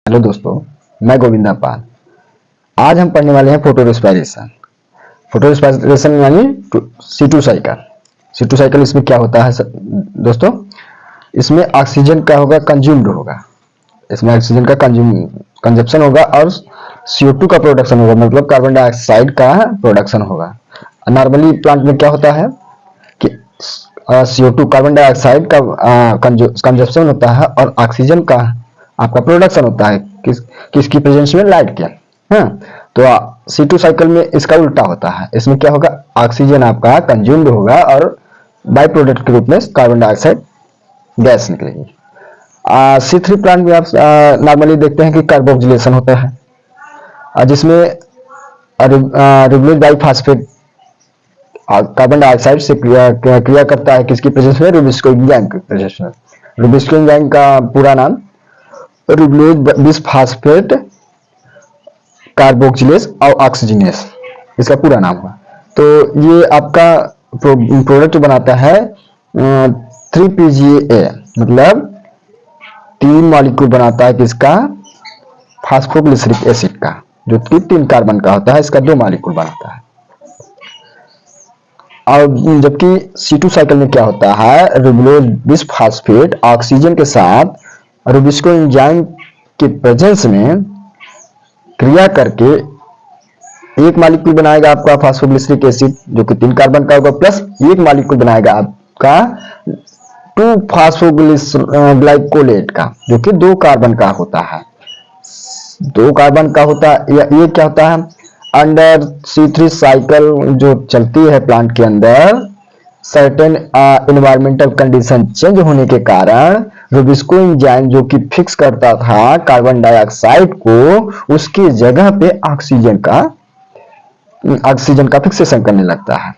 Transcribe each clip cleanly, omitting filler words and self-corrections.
Hello दोस्तों, मैं गोविंदा पाल। आज हम पढ़ने वाले हैं फोटो रिस्पायरेशन। फोटो रिस्पायरेशन यानी C2 साइकिल। C2 साइकिल इसमें क्या होता है दोस्तों? इसमें ऑक्सीजन का होगा कंज्यूम्ड होगा, इसमें ऑक्सीजन का कंजप्शन होगा और CO2 का प्रोडक्शन होगा, मतलब कार्बन डाइऑक्साइड का प्रोडक्शन होगा। नॉर्मली प्लांट में क्या होता है कि CO2 कार्बन डाइऑक्साइड का कंजप्शन होता है और ऑक्सीजन का आपका प्रोडक्शन होता है किसकी प्रेजेंस में? लाइट के। हाँ, तो C2 साइकिल में इसका उल्टा होता है। इसमें क्या होगा? ऑक्सीजन आपका कंज्यूम्ड होगा और बाई प्रोडक्ट के रूप में कार्बन डाइऑक्साइड गैस निकलेगी। C3 प्लांट में आप नॉर्मली देखते हैं कि कार्बोक्सिलेशन होता है, जिसमें रिबोज बाइफॉस्फेट कार्बन डाइऑक्साइड से क्रिया करता है किसकी प्रेजेंस में? रुबिस्को एंजाइम की प्रेजेंस में। रुबिस्को एंजाइम का पूरा नाम रिबोज बिसफॉस्फेट कार्बोक्सिलेज और ऑक्सीजनेस, इसका पूरा नाम हुआ। तो ये आपका प्रोडक्ट बनाता है 3PGA, मतलब 3 मॉलिक्यूल बनाता है किसका? फास्फोग्लिसरिक एसिड का, जो कि 3 कार्बन का होता है। इसका 2 मॉलिक्यूल बनाता है। और जबकि C2 साइकिल में क्या होता है? रिबोज बिसफॉस्फेट ऑक्सीजन के साथ रुबिस्को एंजाइम के प्रेजेंस में क्रिया करके एक मॉलिक्यूल बनाएगा आपका फास्फोग्लिसरिक एसिड, जो कि 3 कार्बन का होगा, प्लस एक मॉलिक्यूल बनाएगा आपका 2 फास्फोग्लाइकोलेट का, जो कि 2 कार्बन का होता है। 2 कार्बन का होता है। ये क्या होता है? अंडर C3 साइकिल जो चलती है प्लांट के अंदर, सर्टेन इन्वायरमेंटल कंडीशन चेंज होने के कारण रुबिस्को एंजाइम जो कि फिक्स करता था कार्बन डाइऑक्साइड को, उसकी जगह पे ऑक्सीजन का फिक्सेशन करने लगता है।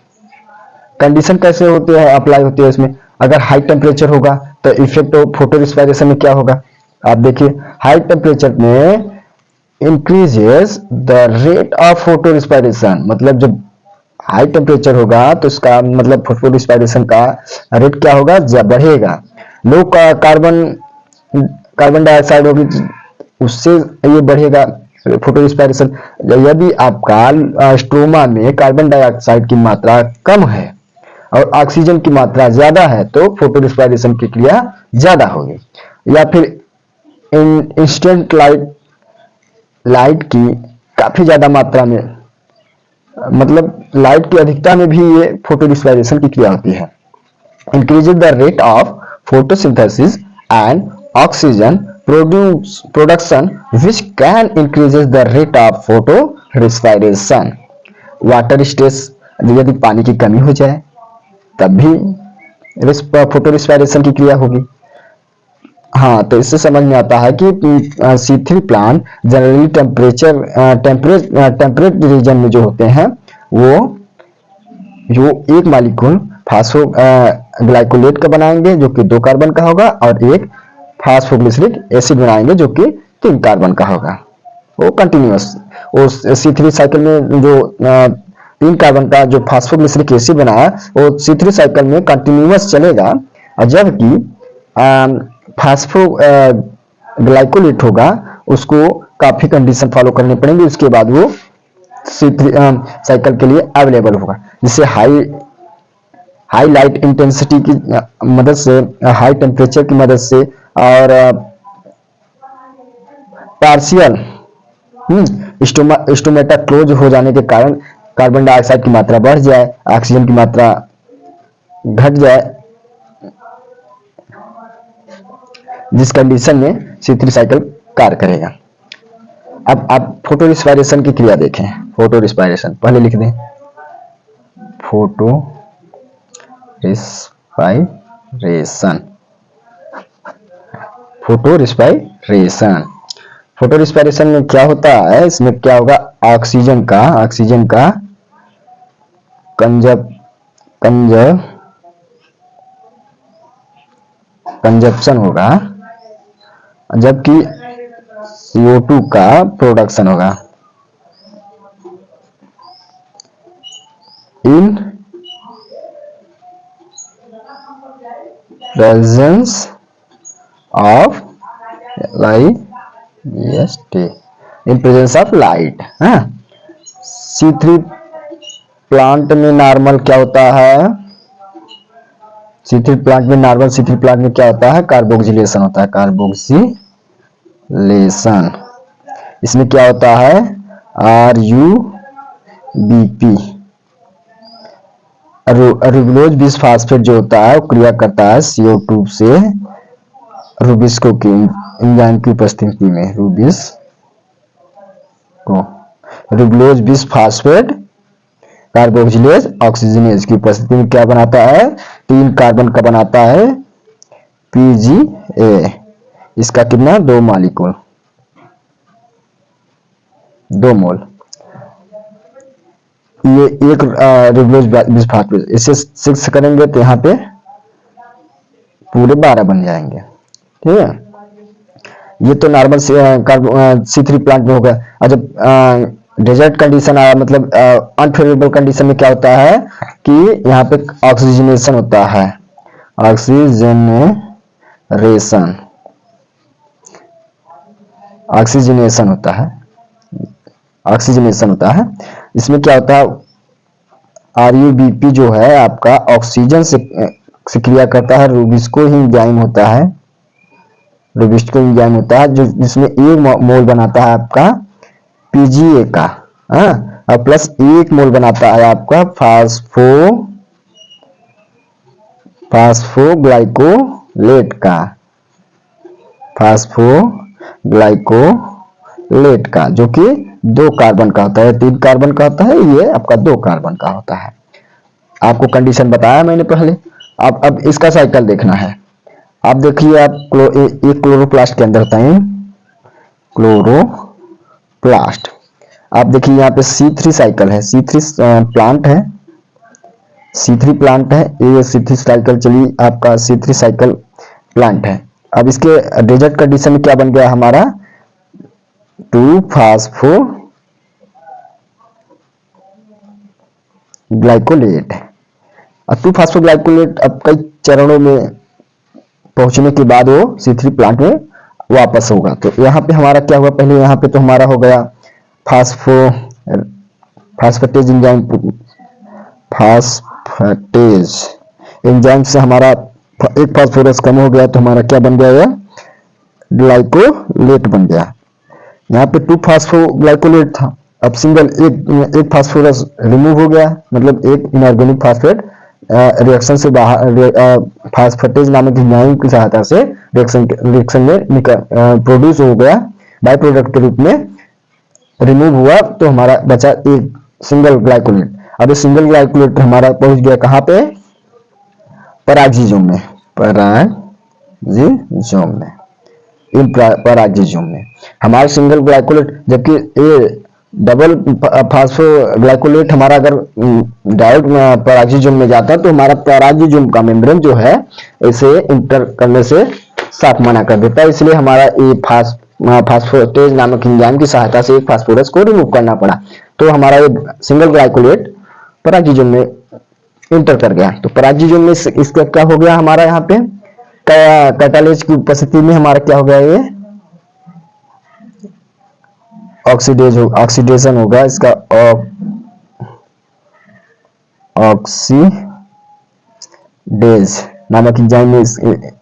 कंडीशन कैसे होती है, अप्लाई होती है इसमें? अगर हाई टेम्परेचर होगा तो इफेक्ट फोटो रिस्पायरेशन में क्या होगा? आप देखिए, हाई टेम्परेचर में increases the rate of photo respiration, मतलब जब हाई टेम्परेचर होगा तो इसका मतलब फोटो रिस्पायरेशन का रेट क्या होगा? बढ़ेगा। लो कार्बन कार्बन डाइऑक्साइड होगी, उससे ये बढ़ेगा फोटो रिस्पायरेशन। यदि आपका स्ट्रोमा में कार्बन डाइऑक्साइड की मात्रा कम है और ऑक्सीजन की मात्रा ज्यादा है तो फोटो रिस्पायरेशन की क्रिया ज्यादा होगी। या फिर इंस्टेंट लाइट की काफी ज्यादा मात्रा में, मतलब लाइट की अधिकता में भी ये फोटो रिस्पायरेशन की क्रिया होती है। increases the rate of photosynthesis and oxygen production, which can increases the rate of photo respiration. Water stress, यदि पानी की कमी हो जाए तब भी फोटो रिस्पायरेशन की क्रिया होगी। हाँ, तो इससे समझ में आता है कि C3 plant generally temperate region में जो होते हैं वो जो एक मॉलिक्यूल फास्फो ग्लाइकोलेट का बनाएंगे जो कि 2 कार्बन का होगा, और एक फास्फोग्लिसरिक एसिड बनाएंगे जो कि 3 कार्बन का होगा। वो कंटिन्यूअस, वो C3 साइकिल में जो 3 कार्बन का जो फास्फोग्लिसरिक एसिड बना है वो C3 साइकिल में कंटिन्यूअस चलेगा। और जबकि फास्फो ग्लाइकोलेट होगा, उसको काफी कंडीशन फॉलो करनी पड़ेंगी, उसके बाद वो C3 साइकिल के लिए अवेलेबल होगा, जिससे हाई लाइट इंटेंसिटी की मदद से, हाई टेम्परेचर की मदद से और पार्शियल स्टोमेटा क्लोज हो जाने के कारण कार्बन डाइऑक्साइड की मात्रा बढ़ जाए, ऑक्सीजन की मात्रा घट जाए, जिस कंडीशन में C3 साइकिल कार्य करेगा। अब आप फोटो रिस्पायरेशन की क्रिया देखें। फोटो रिस्पायरेशन पहले लिख दें, photo respiration. Photo respiration photo respiration में क्या होता है? इसमें क्या होगा? ऑक्सीजन का कंजप्शन होगा, जबकि CO2 का प्रोडक्शन होगा। In presence of BST in presence of light. हाँ, C3 प्लांट में नॉर्मल क्या होता है, C3 प्लांट में नॉर्मल C3 प्लांट में क्या होता है, कार्बोक्सिलेशन होता है, कार्बोक्सिलेशन। इसमें क्या होता है, RUBP रुबिलोज बिसफास्फेट जो होता है वो क्रिया करता है CO2 से रूबिस्को की एंजाइम की उपस्थिति में, रुबिलोज बिसफास्फेट कार्बोक्सिलेज ऑक्सीजनेज की उपस्थिति में क्या बनाता है, 3 कार्बन का बनाता है PGA। इसका कितना, 2 मॉलिक्यूल, 2 मोल। ये एक रुबिलोज बिसफास्फेट, इसे 6 करेंगे तो यहाँ पे पूरे 12 बन जाएंगे। ठीक है, ये तो नॉर्मल C3 प्लांट में होगा। और जब डेजर्ट कंडीशन आया, मतलब अनफेवरेबल कंडीशन में क्या होता है कि यहाँ पे ऑक्सीजनेशन होता है, ऑक्सीजनेशन होता है। इसमें क्या होता है, RUBP जो है आपका ऑक्सीजन से क्रिया करता है, रूबिस्को एंजाइम होता है, जो जिसमें 1 मोल बनाता है आपका PGA का, हाँ, और प्लस 1 मोल बनाता है आपका फास्फोग्लाइकोलेट का, जो कि 2 कार्बन का होता है, 3 कार्बन का होता है, ये आपका 2 कार्बन का होता है। आपको कंडीशन बताया मैंने पहले। अब इसका साइकिल देखना है। आप देखिए, आप एक क्लोरोप्लास्ट के अंदर होता है, क्लोरोप्लास्ट। आप देखिए यहाँ पे C3 साइकिल है, C3 प्लांट है, ये C3 साइकिल चलिए आपका C3 साइकिल प्लांट है। अब इसके डेजर्ट कंडीशन में क्या बन गया हमारा, 2-फास्फोग्लाइकोलेट। अब 2-फास्फोग्लाइकोलेट अब कई चरणों में पहुंचने के बाद वो C3 प्लांट में वापस होगा। तो यहाँ पे हमारा क्या हुआ, पहले यहाँ पे तो हमारा हो गया फास्फेटेज एंजाइम से हमारा एक फास्फोरस कम हो गया, तो हमारा क्या बन गया, ग्लाइकोलेट बन गया। यहाँ पे 2-फास्फोग्लाइकोलेट था, अब सिंगल एक फास्फोरस रिमूव हो गया, मतलब एक इनऑर्गेनिक फास्फेट रिएक्शन से बाहर, फास्फेटेज नामक एंजाइम की सहायता से रिएक्शन में प्रोड्यूस हो गया, बाय प्रोडक्ट के रूप में रिमूव हुआ, तो हमारा बचा एक सिंगल ग्लाइकोलेट। अब ये सिंगल ग्लाइकोलेट हमारा पहुंच गया कहाँ पे, परागजीजोम में हमारा सिंगल ग्लाइकोलेट, जबकि ये डबल फास्फोग्लाइकोलेट हमारा अगर डायरेक्ट परागजीजोम में जाता है तो हमारा परागजीजोम का मेम्ब्रेन जो है इसे इंटर करने से साफ मना कर देता है, इसलिए हमारा ये फास्फेटेज नामक एंजाइम की सहायता से एक फास्फोरस को रिमूव करना पड़ा। तो हमारा ये सिंगल ग्लाइकोलेट परागजीजोम में इंटर कर गया। तो परागजीजोम में इसका क्या हो गया, हमारा यहाँ पे कैटालेज की उपस्थिति में हमारा क्या हो गया, ये ऑक्सीडेशन होगा, इसका ऑक्सीडेज नामक एंजाइम में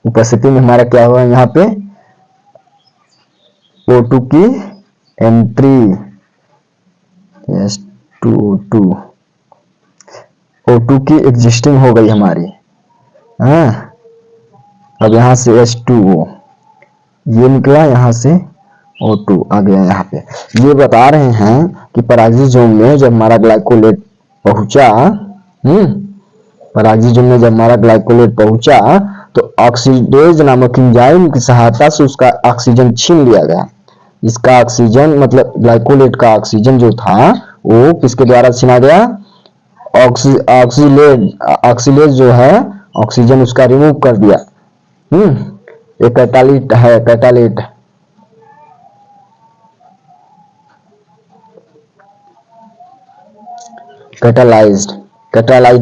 उपस्थिति में हमारा क्या हुआ, यहाँ पे O2 की एंट्री, O2 की एग्जिस्टिंग हो गई हमारी, हाँ। अब यहाँ से H2O ये निकला, यहाँ से O2 आ गया। यहाँ पे ये बता रहे हैं कि परागजीजोम में जब हमारा ग्लाइकोलेट पहुंचा, परागजीजोम में जब हमारा ग्लाइकोलेट पहुंचा तो ऑक्सीडेज नामक एंजाइम की सहायता से उसका ऑक्सीजन छीन लिया गया। इसका ऑक्सीजन मतलब ग्लाइकोलेट का ऑक्सीजन जो था वो किसके द्वारा छीना गया, ऑक्सीलेज जो है ऑक्सीजन उसका रिमूव कर दिया। ये कैटालिट है, कैटालाइज्ड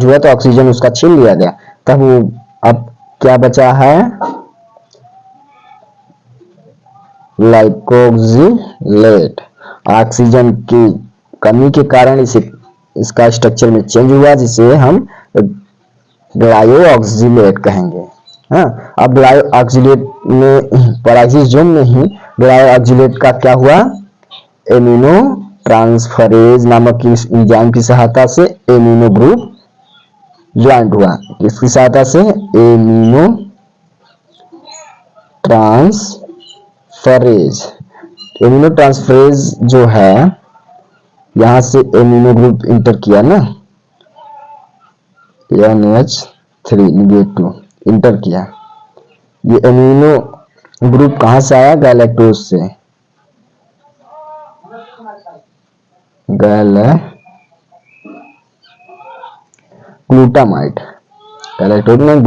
हुआ तो ऑक्सीजन उसका छीन लिया गया। तब वो अब क्या बचा है, ग्लाइकोक्सिलेट। ऑक्सीजन की कमी के कारण इसका स्ट्रक्चर में चेंज हुआ, जिसे हम ग्लाइकोक्सिलेट कहेंगे। हाँ, अब ग्लाइकोक्सिलेट में पैराक्सिजोम में ही ग्लाइकोक्सिलेट का क्या हुआ, एमिनो ट्रांसफरेज नामक इस एंजाइम की सहायता से एमिनो ग्रुप ज्वाइंट हुआ। इसकी सहायता से एमिनो ट्रांसफरेज, एमिनो ट्रांसफरेज जो है, यहां से एमिनो ग्रुप इंटर किया ना, NH3 नेगेटिव इंटर किया। ये एमिनो ग्रुप कहां से आया, गैलेक्टोज से, ग्लूटामाइट, गैलेक्टोज में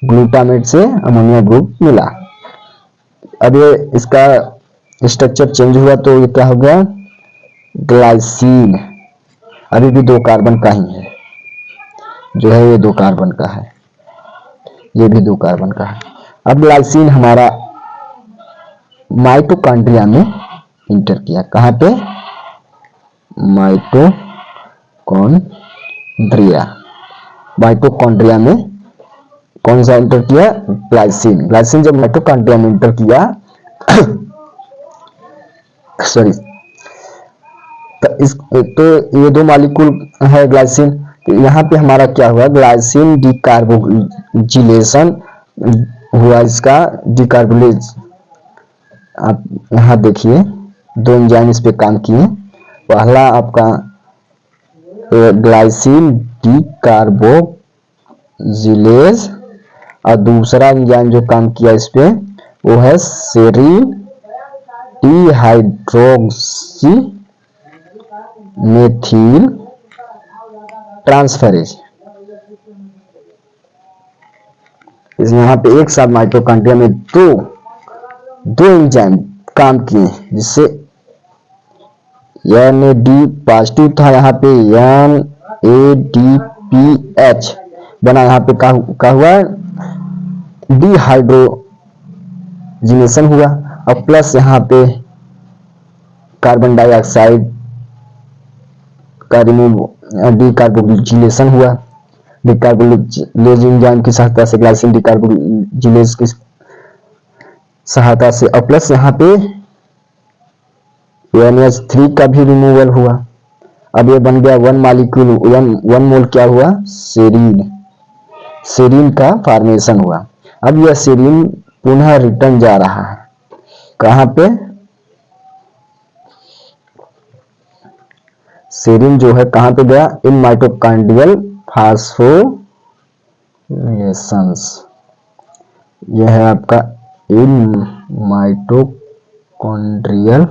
ग्लूटामेट से अमोनिया ग्रुप मिला। अब ये इसका स्ट्रक्चर चेंज हुआ तो ये क्या हो गया, ग्लाइसिन। अभी भी 2 कार्बन का ही है, जो है ये 2 कार्बन का है, ये भी 2 कार्बन का है। अब ग्लाइसिन हमारा माइटोकॉन्ड्रिया में इंटर किया। कहां पे, माइटोकॉन्ड्रिया में कौन सा इंटर किया, ग्लाइसिन जब माइटोकॉन्ड्रिया में इंटर किया सॉरी, तो ये 2 मॉलिक्यूल है ग्लाइसिन। तो यहाँ पे हमारा क्या हुआ, ग्लाइसिन डिकार्बोजिलेशन हुआ, इसका डिकार्बोलेज। आप यहाँ देखिए 2 एंजाइम इस पे काम किए। पहला आपका ग्लाइसिन डिकार्बोजिलेज और दूसरा एंजाइम जो काम किया इस पे वो है सेरीन डिहाइड्रोक्सी मेथिल ट्रांसफरेज। इस यहाँ पे एक साथ माइटोकॉन्ड्रिया में दो एंजाइम काम किए, जिससे NAD पॉजिटिव था, यहाँ पे NADPH बना। यहाँ पे क्या हुआ, डिहाइड्रोजिनेशन हुआ, और प्लस यहाँ पे कार्बन डाइऑक्साइड का डिकार्बोजिलेशन हुआ। डिकार्बोजिलेज एंजाइम की सहायता से, ग्लाइसिन डिकार्बोजिलेज की सहायता से, और प्लस यहाँ पे NH3 का भी रिमूवल हुआ। अब ये बन गया 1 मॉलिक्यूल, 1 मोल क्या हुआ, सेरीन का फॉर्मेशन हुआ। अब यह सेरीन पुनः रिटर्न जा रहा है, कहां पे, सेरीन जो है कहां पे गया, इन माइटोकॉन्ड्रियल फॉस्फोरिलेशंस। यह है आपका इन माइटोकॉन्ड्रियल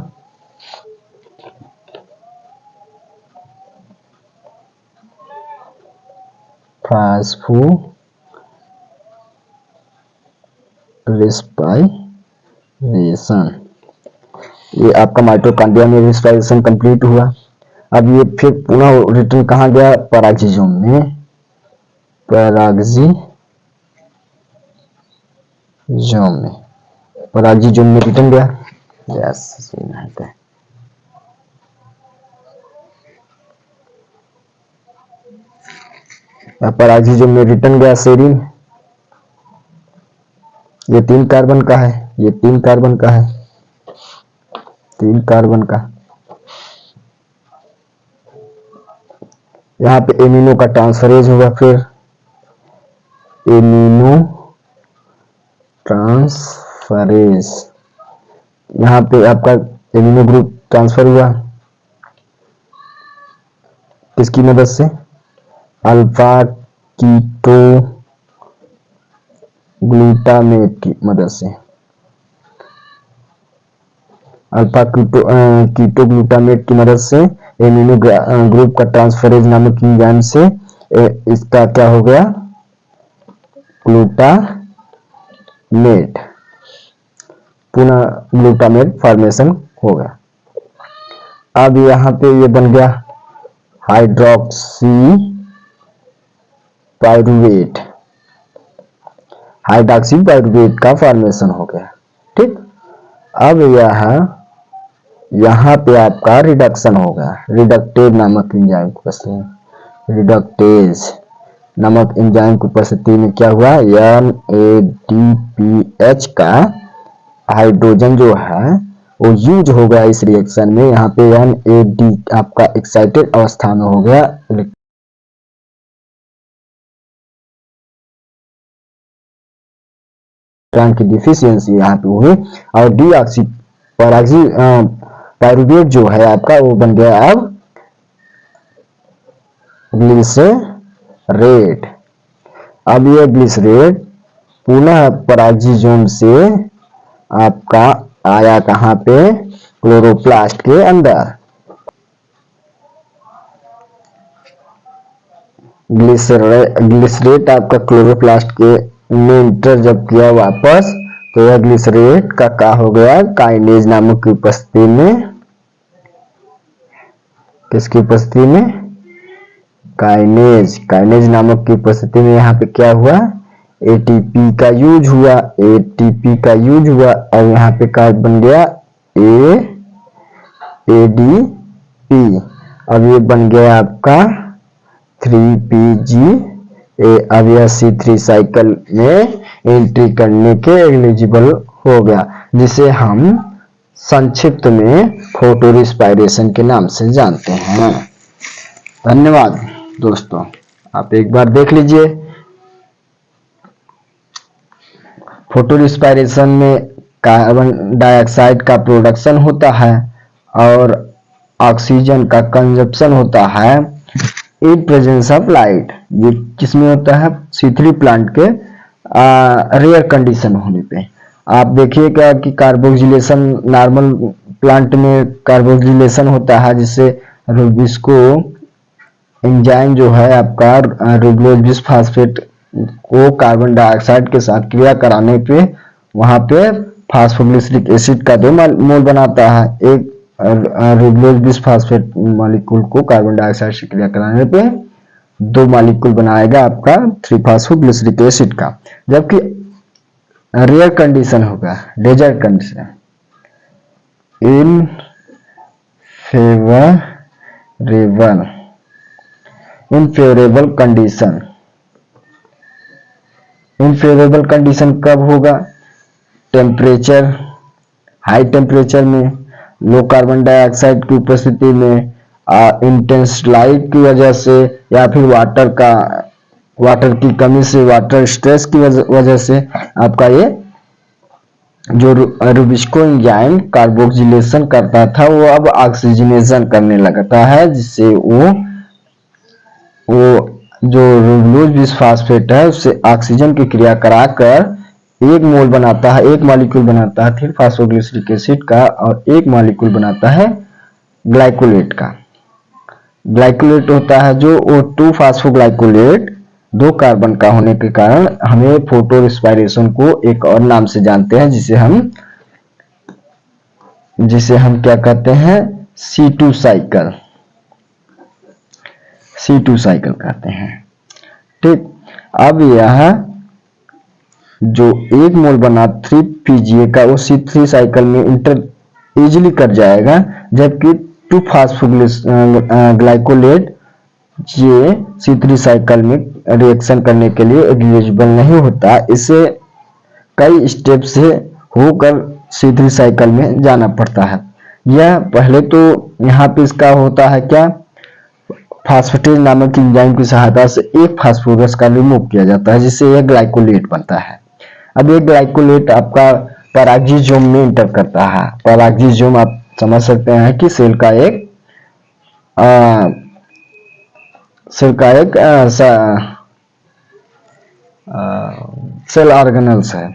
फास्फोरिलेशन। ये आपका माइटोकॉन्ड्रिया में रेस्पिरेशन कंप्लीट हुआ। अब ये फिर पुनः रिटर्न कहां गया, पैराक्सिजोम में, पैराक्सिजोम में रिटर्न गया। यस, पैराक्सिजोम में रिटर्न गया सेरीन। ये 3 कार्बन का है, ये 3 कार्बन का है, 3 कार्बन का। यहाँ पे एमिनो का ट्रांसफरेज होगा, फिर एमिनो ट्रांसफरेज, यहाँ पे आपका एमिनो ग्रुप ट्रांसफर हुआ, किसकी मदद से, अल्फा कीटो ग्लूटामेट की मदद से। अल्फा कीटो ग्लूटामेट की मदद से एमिनो ग्रुप का ट्रांसफरेज नामक एंजाइम से इसका क्या हो गया, ग्लूटामेट, पुनः ग्लूटामेट फॉर्मेशन हो गया। अब यहाँ पे ये बन गया हाइड्रोक्सी पाइरुवेट। हाइड्रॉक्सी पाइरुवेट का फॉर्मेशन हो गया। ठीक, अब यहाँ पे आपका रिडक्शन होगा, रिडक्टेज नामक एंजाइम की उपस्थिति, रिडक्टेज नामक एंजाइम की उपस्थिति में क्या हुआ, NADPH का हाइड्रोजन जो है वो यूज हो गया इस रिएक्शन में। यहाँ पे NAD आपका एक्साइटेड अवस्था में हो गया, इलेक्ट्रॉन की डिफिशियंसी यहाँ पे हुई और डीऑक्सी पाइरुवेट जो है आपका वो बन गया अब ग्लिसरेट। अब ये ग्लिसरेट पुनः पराक्सीजोम से आपका आया कहाँ पे, क्लोरोप्लास्ट के अंदर। ग्लिसरेट आपका क्लोरोप्लास्ट के में इंटर जब किया वापस, तो यह ग्लिसरेट का क्या हो गया, काइनेज नामक की उपस्थिति में, किसकी उपस्थिति में, काइनेज नामक की उपस्थिति में यहाँ पे क्या हुआ, एटीपी का यूज हुआ, और यहाँ पे क्या बन गया, ADP। अब ये बन गया आपका 3PG। अब यह C3 साइकिल में एंट्री करने के एलिजिबल हो गया, जिसे हम संक्षिप्त में फोटो रिस्पायरेशन के नाम से जानते हैं। धन्यवाद दोस्तों, आप एक बार देख लीजिए। फोटो रिस्पायरेशन में कार्बन डाइऑक्साइड का प्रोडक्शन होता है और ऑक्सीजन का कंजप्शन होता है इन प्रेजेंस ऑफ लाइट। ये किसमें होता है, C3 प्लांट के रेयर कंडीशन होने पे। आप देखिएगा कि कार्बोक्सिलेशन, नॉर्मल प्लांट में कार्बोक्सिलेशन होता है, जिससे रुबिस्को एंजाइम जो है आपका रुब्लोज बिसफॉस्फेट को कार्बन डाइऑक्साइड के साथ क्रिया कराने पे वहां पे फास्फोग्लिसरिक एसिड का 2 मोल बनाता है। एक रुब्लोज बिसफॉस्फेट मॉलिक्यूल को कार्बन डाइऑक्साइड से क्रिया कराने पे 2 मॉलिक्यूल बनाएगा आपका 3-फॉस्फोग्लिसरिक एसिड का। जबकि रेयर कंडीशन होगा, डेजर्ट कंडीशन, इनफेवरेबल कंडीशन कब होगा, टेम्परेचर, हाई टेम्परेचर में, लो कार्बन डाइऑक्साइड की उपस्थिति में, इंटेंस लाइट की वजह से, या फिर वाटर की कमी से, वाटर स्ट्रेस की वजह से आपका ये जो रुबिस्को एंजाइम कार्बोक्सिलेशन करता था वो अब ऑक्सीजनेशन करने लगता है, जिससे वो जो रुब्लोज बिसफॉस्फेट है उससे ऑक्सीजन की क्रिया कराकर 1 मोल बनाता है, 1 मॉलिक्यूल बनाता है 3-फॉस्फोग्लिसरिक एसिड का, और 1 मॉलिक्यूल बनाता है ग्लाइकोलेट का। ग्लाइकोलेट होता है जो 2-फॉस्फोग्लाइकोलेट 2 कार्बन का होने के कारण हमें फोटो रिस्पायरेशन को एक और नाम से जानते हैं, जिसे हम क्या कहते हैं, C2 साइकिल कहते हैं। ठीक, अब यह जो 1 मोल बना 3PGA का वो C3 साइकिल में इंटर इजिली कर जाएगा, जबकि 2-फॉस्फोग्लाइकोलेट ये C3 साइकिल में रिएक्शन करने के लिए एलिजिबल नहीं होता। इसे कई स्टेप से होकर C3 साइकिल में जाना पड़ता है। यह पहले तो यहाँ पे इसका होता है क्या, फास्फेटेज नामक एंजाइम की सहायता से एक फास्फोरस का रिमूव किया जाता है, जिससे यह ग्लाइकोलेट बनता है। अब ये ग्लाइकोलेट आपका पैराक्सीजोम में इंटर करता है। पैराक्सीजोम आप समझ सकते हैं कि सेल का एक सेल ऑर्गेनल्स है।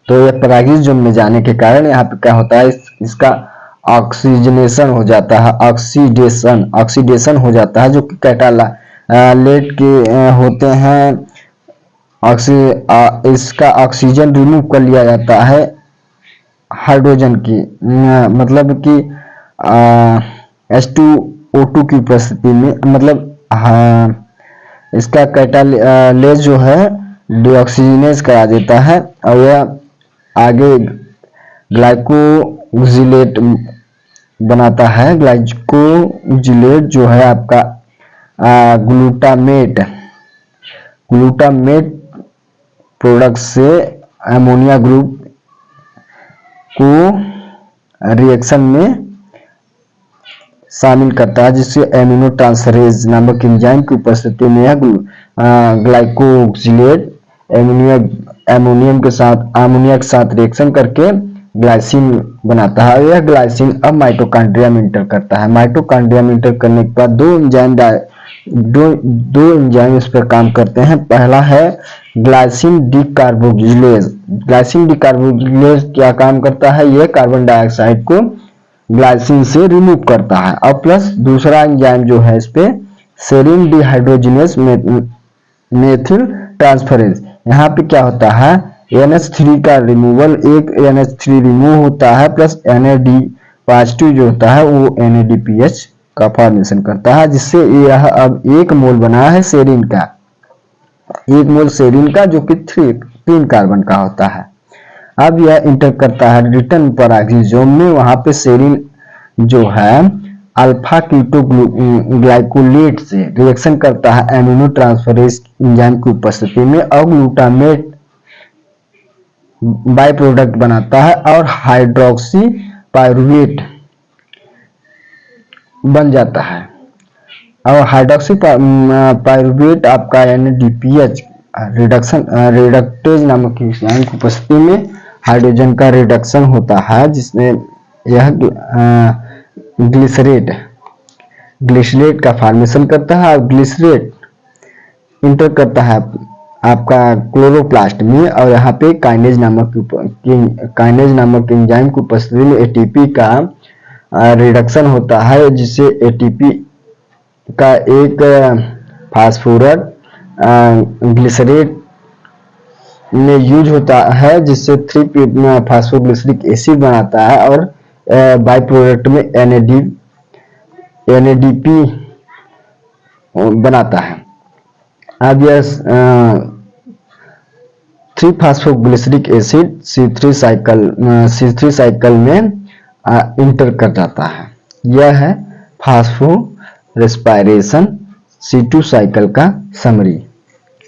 तो ये पैराक्सीजोम में जाने के कारण यहाँ पे क्या होता है, इसका ऑक्सीजनेशन हो जाता है, ऑक्सीडेशन हो जाता है, जो कि कैटालेट के होते हैं। इसका ऑक्सीजन रिमूव कर लिया जाता है हाइड्रोजन की, मतलब कि H2O2 की उपस्थिति में, मतलब इसका कैटालेज जो है डीऑक्सीजनेज करा देता है और यह आगे ग्लाइकोजिलेट बनाता है। ग्लाइकोजिलेट जो है आपका ग्लूटामेट प्रोडक्ट से अमोनिया ग्रुप को रिएक्शन में शामिल करता है, जिससे एमिनो ट्रांसफरेज नामक एंजाइम की उपस्थिति में यह ग्लाइकोजिलेट अमोनिया के साथ रिएक्शन करके ग्लाइसिन बनाता है। यह ग्लाइसिन अब माइटोकॉन्ड्रिया में इंटर करता है। माइटोकॉन्ड्रिया में इंटर करने के बाद दो एंजाइम इस पर काम करते हैं। पहला है ग्लाइसिन डीकार्बोक्सिलेज। ग्लाइसिन डीकार्बोक्सिलेज क्या काम करता है? यह कार्बन डाइऑक्साइड को ग्लाइसिन से रिमूव करता है। और प्लस दूसरा एंजाइम जो है इस पे सेरीन डिहाइड्रोजिनेज मेथिल ट्रांसफरेज। यहाँ पे क्या होता है? NH3 का रिमूवल, एक NH3 रिमूव होता है प्लस NAD पॉजिटिव जो होता है वो NADPH का फॉर्मेशन करता है, जिससे यह अब एक मोल बना है सेरीन का, एक मोल सेरीन का, जो कि 3 कार्बन का होता है। अब यह इंटर करता है रिटर्न पेरोक्सिसोम में। वहां पे सेरीन जो है अल्फा कीटोग्लाइकोलेट से रिएक्शन करता है एमिनो ट्रांसफरेज एंजाइम की उपस्थिति में और ग्लूटामेट बाय प्रोडक्ट बनाता है और हाइड्रोक्सी पायरुवेट बन जाता है। और हाइड्रोक्सी पायरुवेट आपका NADPH रिडक्टेज नामक एंजाइम की उपस्थिति में हाइड्रोजन का रिडक्शन होता है, जिसमें यह ग्लिसरेट का फॉर्मेशन करता है। और ग्लिसरेट इंटर करता है आपका क्लोरोप्लास्ट में और यहाँ पे काइनेज नामक एंजाइम की उपस्थिति में ATP का रिडक्शन होता है, जिससे ATP का एक फास्फोरस ग्लिसरेट में यूज होता है, जिससे 3 फास्फोग्लिसरिक एसिड बनाता है और बाय प्रोडक्ट में NADP बनाता है। अब यह 3 फास्फोग्लिसरिक एसिड C3 साइकिल में इंटर कर जाता है। यह है फास्फोरेस्पायरेशन C2 साइकिल का समरी।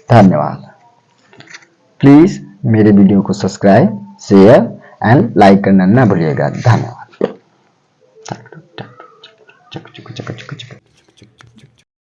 धन्यवाद। प्लीज मेरे वीडियो को सब्सक्राइब, शेयर एंड लाइक करना ना भूलिएगा। धन्यवाद।